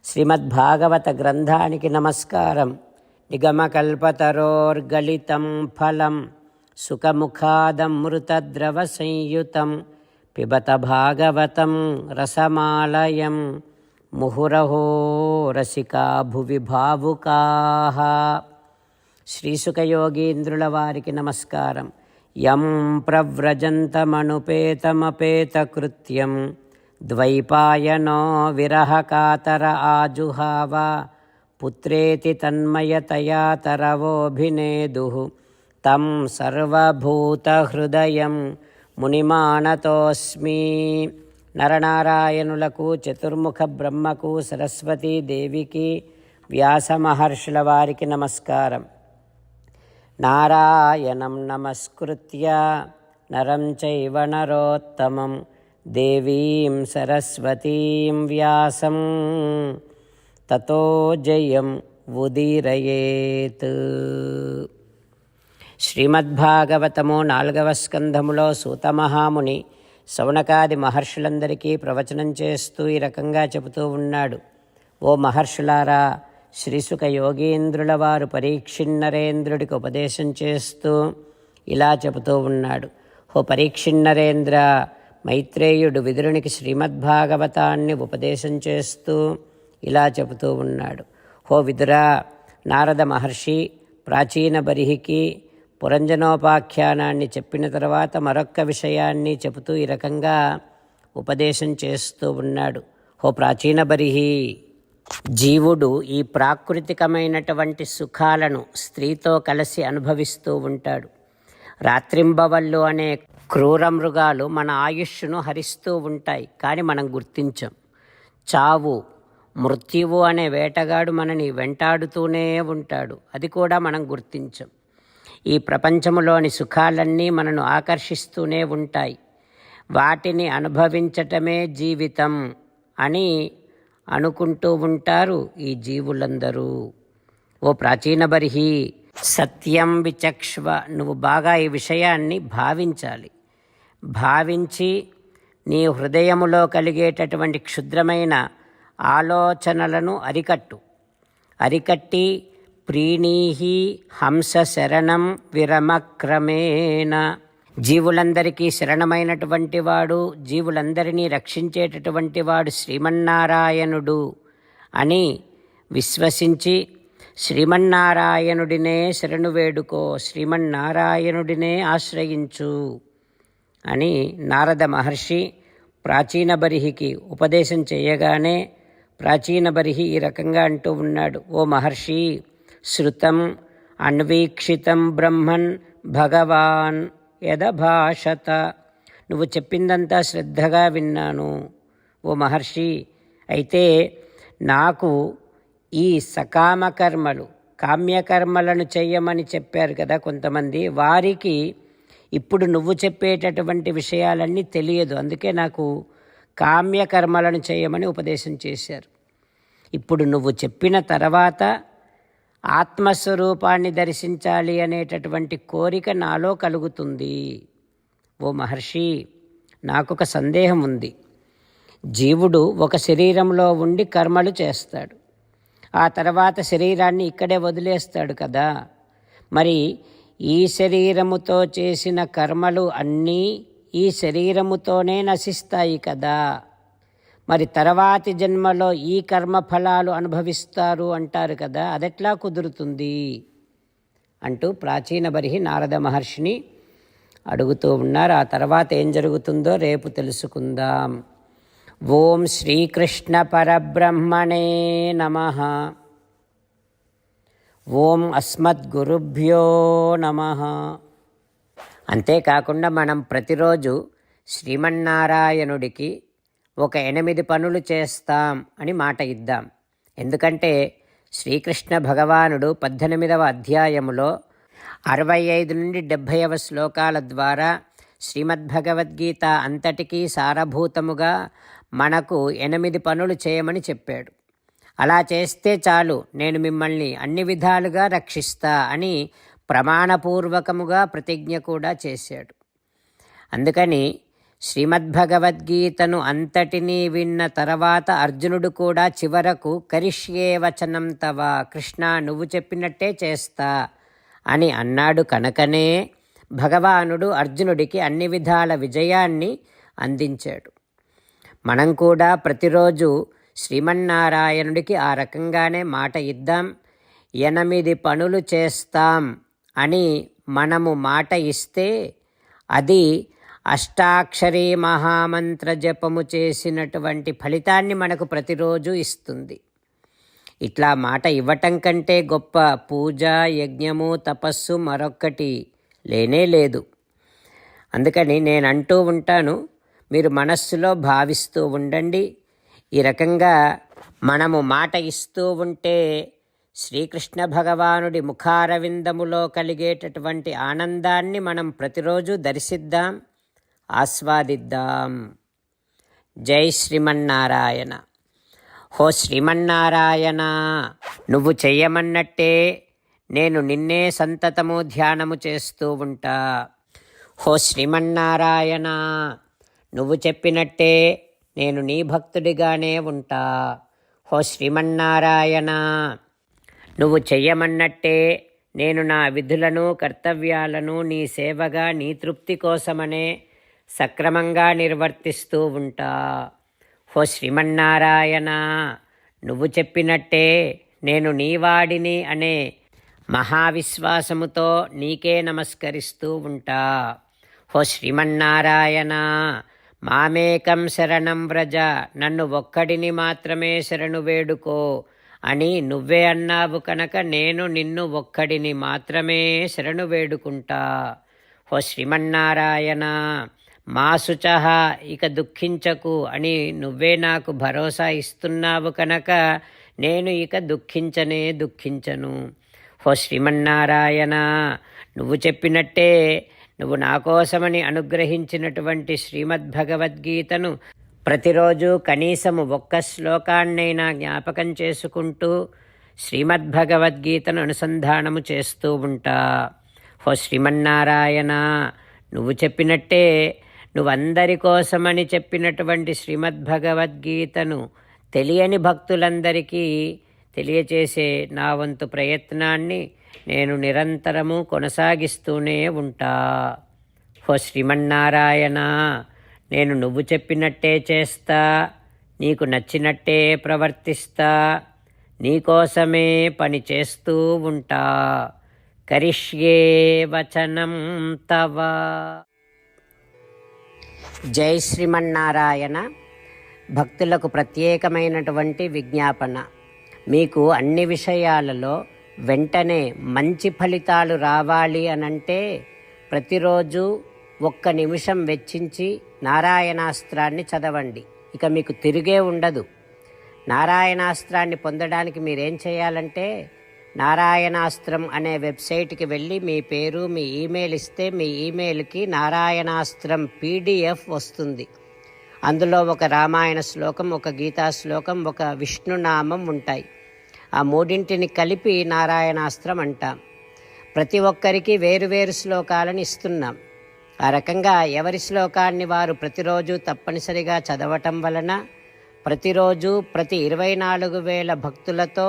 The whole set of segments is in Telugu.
శ్రీమద్భాగవత గ్రంథానికి నమస్కారం. నిగమకల్పతరోర్గలితం ఫలం సుఖముఖాదమృతద్రవ సంయుతం పిబత భాగవతం రసమాలయం ముహురహో రసికా భువి భావుకాః. శ్రీసుఖయోగీంద్రుల వారికి నమస్కారం. యం ప్రవ్రజంతమనుపేతమపేతకృత్యం ద్వైపాయనో విరహకాతర ఆజుహావ పుత్రేతి తన్మయతయా తరవోభినేదుః తం సర్వభూతహృదయం మునిమానతోస్మి. నరనారాయణులకు, చతుర్ముఖ బ్రహ్మకు, సరస్వతీదేవికి, వ్యాస మహర్షుల వారికి నమస్కారం. నారాయణం నమస్కృత్య నరం చైవ నరోత్తమం దేవీం సరస్వతీం వ్యాసం తతో జయం ఉదీరయేత్. శ్రీమద్భాగవతము 4వ స్కంధములో సూతమహాముని శౌనకాది మహర్షులందరికీ ప్రవచనం చేస్తూ ఈ రకంగా చెబుతూ ఉన్నాడు. ఓ మహర్షులారా, శ్రీసుఖ యోగీంద్రుల వారు పరీక్షిన్నరేంద్రుడికి ఉపదేశం చేస్తూ ఇలా చెబుతూ ఉన్నాడు. ఓ పరీక్షిన్నరేంద్ర, మైత్రేయుడు విదురునికి శ్రీమద్భాగవతాన్ని ఉపదేశం చేస్తూ ఇలా చెబుతూ ఉన్నాడు. హో విదురా, నారద మహర్షి ప్రాచీన బరిహికి పురంజనోపాఖ్యానాన్ని చెప్పిన తర్వాత మరొక్క విషయాన్ని చెబుతూ ఈ రకంగా ఉపదేశం చేస్తూ ఉన్నాడు. హో ప్రాచీన బరిహి, జీవుడు ఈ ప్రాకృతికమైనటువంటి సుఖాలను స్త్రీతో కలిసి అనుభవిస్తూ ఉంటాడు. రాత్రింబవళ్ళు అనే క్రూర మృగాలు మన ఆయుష్ను హరిస్తూ ఉంటాయి, కానీ మనం గుర్తించం. చావు, మృత్యువు అనే వేటగాడు మనని వెంటాడుతూనే ఉంటాడు, అది కూడా మనం గుర్తించం. ఈ ప్రపంచములోని సుఖాలన్నీ మనను ఆకర్షిస్తూనే ఉంటాయి. వాటిని అనుభవించటమే జీవితం అని అనుకుంటూ ఉంటారు ఈ జీవులందరూ. ఓ ప్రాచీన బర్హి, సత్యం విచక్ష్వ, నువ్వు బాగా ఈ విషయాన్ని భావించాలి. భావించి నీ హృదయములో కలిగేటటువంటి క్షుద్రమైన ఆలోచనలను అరికట్టి ప్రీణీహి హంస శరణం విరమక్రమేణ, జీవులందరికీ శరణమైనటువంటి వాడు, జీవులందరినీ రక్షించేటటువంటి వాడు శ్రీమన్నారాయణుడు అని విశ్వసించి శ్రీమన్నారాయణుడినే శరణు వేడుకో, శ్రీమన్నారాయణుడినే ఆశ్రయించు అని నారద మహర్షి ప్రాచీన బరిహికి ఉపదేశం చేయగానే ప్రాచీన బరిహి ఈ రకంగా అంటూ ఉన్నాడు. ఓ మహర్షి, శృతం అన్వీక్షితం బ్రహ్మన్ భగవాన్ యదభాషత, నువ్వు చెప్పిందంతా శ్రద్ధగా విన్నాను ఓ మహర్షి. అయితే నాకు ఈ సకామకర్మలు, కామ్యకర్మలను చెయ్యమని చెప్పారు కదా కొంతమంది, వారికి ఇప్పుడు నువ్వు చెప్పేటటువంటి విషయాలన్నీ తెలియదు. అందుకే నాకు కామ్యకర్మలను చేయమని ఉపదేశం చేశారు. ఇప్పుడు నువ్వు చెప్పిన తర్వాత ఆత్మస్వరూపాన్ని దర్శించాలి అనేటటువంటి కోరిక నాలో కలుగుతుంది. ఓ మహర్షి, నాకొక సందేహం ఉంది. జీవుడు ఒక శరీరంలో ఉండి కర్మలు చేస్తాడు, ఆ తర్వాత శరీరాన్ని ఇక్కడే వదిలేస్తాడు కదా. మరి ఈ శరీరముతో చేసిన కర్మలు అన్నీ ఈ శరీరముతోనే నశిస్తాయి కదా. మరి తర్వాతి జన్మలో ఈ కర్మఫలాలు అనుభవిస్తారు అంటారు కదా, అదెట్లా కుదురుతుంది అంటూ ప్రాచీన బరిహి నారద మహర్షిని అడుగుతూ ఉన్నారు. ఆ తర్వాత ఏం జరుగుతుందో రేపు తెలుసుకుందాం. ఓం శ్రీకృష్ణ పరబ్రహ్మణే నమః. ఓం అస్మద్గురుభ్యో నమః. అంతేకాకుండా మనం ప్రతిరోజు శ్రీమన్నారాయణుడికి ఒక 8 పనులు చేస్తాం అని మాట ఇద్దాం. ఎందుకంటే శ్రీకృష్ణ భగవానుడు 18వ అధ్యాయములో 65 నుండి 70వ శ్లోకాల ద్వారా శ్రీమద్భగవద్గీత అంతటికీ సారభూతముగా మనకు 8 పనులు చేయమని చెప్పాడు. అలా చేస్తే చాలు, నేను మిమ్మల్ని అన్ని విధాలుగా రక్షిస్తా అని ప్రమాణపూర్వకముగా ప్రతిజ్ఞ కూడా చేశాడు. అందుకని శ్రీమద్భగవద్గీతను అంతటినీ విన్న తర్వాత అర్జునుడు కూడా చివరకు కరిష్యే వచనం తవ, కృష్ణ నువ్వు చెప్పినట్టే చేస్తా అని అన్నాడు కనుకనే భగవానుడు అర్జునుడికి అన్ని విధాల విజయాన్ని అందించాడు. మనం కూడా ప్రతిరోజు శ్రీమన్నారాయణుడికి ఆ రకంగానే మాట ఇద్దాం. 8 పనులు చేస్తాం అని మనము మాట ఇస్తే అది అష్టాక్షరీ మహామంత్ర జపము చేసినటువంటి ఫలితాన్ని మనకు ప్రతిరోజు ఇస్తుంది. ఇట్లా మాట ఇవ్వటం కంటే గొప్ప పూజ, యజ్ఞము, తపస్సు మరొక్కటి లేనే లేదు. అందుకని నేను అంటూ ఉంటాను, మీరు మనస్సులో భావిస్తూ ఉండండి. ఈ రకంగా మనము మాట ఇస్తూ ఉంటే శ్రీకృష్ణ భగవానుడి ముఖారవిందములో కలిగేటటువంటి ఆనందాన్ని మనం ప్రతిరోజు దర్శిద్దాం, ఆస్వాదిద్దాం. జై శ్రీమన్నారాయణ. హో శ్రీమన్నారాయణ, నువ్వు చెయ్యమన్నట్టే నేను నిన్నే సంతతము ధ్యానము చేస్తూ ఉంటా. హో శ్రీమన్నారాయణ, నువ్వు చెప్పినట్టే నేను నీ భక్తుడిగానే ఉంటా. హో శ్రీమన్నారాయణ, నువ్వు చెయ్యమన్నట్టే నేను నా విధులను, కర్తవ్యాలను నీ సేవగా, నీ తృప్తి కోసమనే సక్రమంగా నిర్వర్తిస్తూ ఉంటా. హో శ్రీమన్నారాయణ, నువ్వు చెప్పినట్టే నేను నీవాడిని అనే మహావిశ్వాసముతో నీకే నమస్కరిస్తూ ఉంటా. హో శ్రీమన్నారాయణ, మామేకం శరణం వ్రజ, నన్ను ఒక్కడిని మాత్రమే శరణు వేడుకో అని నువ్వే అన్నావు కనుక నేను నిన్ను ఒక్కడిని మాత్రమే శరణు వేడుకుంటా. హో శ్రీమన్నారాయణ, మా శుచః, ఇక దుఃఖించకు అని నువ్వే నాకు భరోసా ఇస్తున్నావు కనుక నేను ఇక దుఃఖించను. హో శ్రీమన్నారాయణ, నువ్వు చెప్పినట్టే నువ్వు నా కోసమని అనుగ్రహించినటువంటి శ్రీమద్భగవద్గీతను ప్రతిరోజు కనీసము 1 శ్లోకాన్నైనా జ్ఞాపకం చేసుకుంటూ శ్రీమద్భగవద్గీతను అనుసంధానము చేస్తూ ఉంటా. హో శ్రీమన్నారాయణ, నువ్వు చెప్పినట్టే నువ్వందరి కోసమని చెప్పినటువంటి శ్రీమద్భగవద్గీతను తెలియని భక్తులందరికీ తెలియచేసే నా వంతు ప్రయత్నాన్ని నేను నిరంతరము కొనసాగిస్తూనే ఉంటా. హో శ్రీమన్నారాయణ, నేను నువ్వు చెప్పినట్టే చేస్తా, నీకు నచ్చినట్టే ప్రవర్తిస్తా, నీకోసమే పని చేస్తూ ఉంటా. కరిష్యే వచనం తవ. జై శ్రీమన్నారాయణ. భక్తులకు ప్రత్యేకమైనటువంటి విజ్ఞాపన. మీకు అన్ని విషయాలలో వెంటనే మంచి ఫలితాలు రావాలి అనంటే ప్రతిరోజు 1 నిమిషం వెచ్చించి నారాయణాస్త్రాన్ని చదవండి. ఇక మీకు తిరిగే ఉండదు. నారాయణాస్త్రాన్ని పొందడానికి మీరేం చేయాలంటే నారాయణాస్త్రం అనే వెబ్సైట్కి వెళ్ళి మీ పేరు, మీ ఈమెయిల్ ఇస్తే మీ ఈమెయిల్కి నారాయణాస్త్రం PDF వస్తుంది. అందులో ఒక రామాయణ శ్లోకం, ఒక గీతా శ్లోకం, ఒక విష్ణునామం ఉంటాయి. ఆ 3ంటిని కలిపి నారాయణాస్త్రం అంటాం. ప్రతి ఒక్కరికి వేరువేరు శ్లోకాలను ఇస్తున్నాం. ఆ రకంగా ఎవరి శ్లోకాన్ని వారు ప్రతిరోజు తప్పనిసరిగా చదవటం వలన ప్రతిరోజు ప్రతి 24,000 భక్తులతో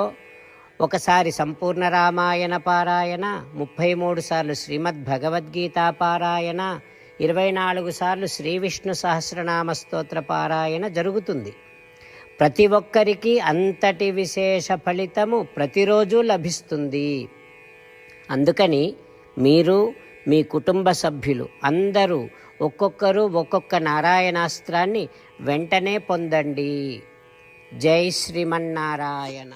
ఒకసారి సంపూర్ణ రామాయణ పారాయణ, 33 సార్లు శ్రీమద్భగవద్గీత పారాయణ, 24 సార్లు శ్రీ విష్ణు సహస్రనామ స్తోత్ర పారాయణ జరుగుతుంది. ప్రతి ఒక్కరికి అంతటి విశేష ఫలితము ప్రతిరోజు లభిస్తుంది. అందుకని మీరు, మీ కుటుంబ సభ్యులు అందరూ ఒక్కొక్కరు ఒక్కొక్క నారాయణాస్త్రాన్ని వెంటనే పొందండి. జై శ్రీమన్నారాయణ.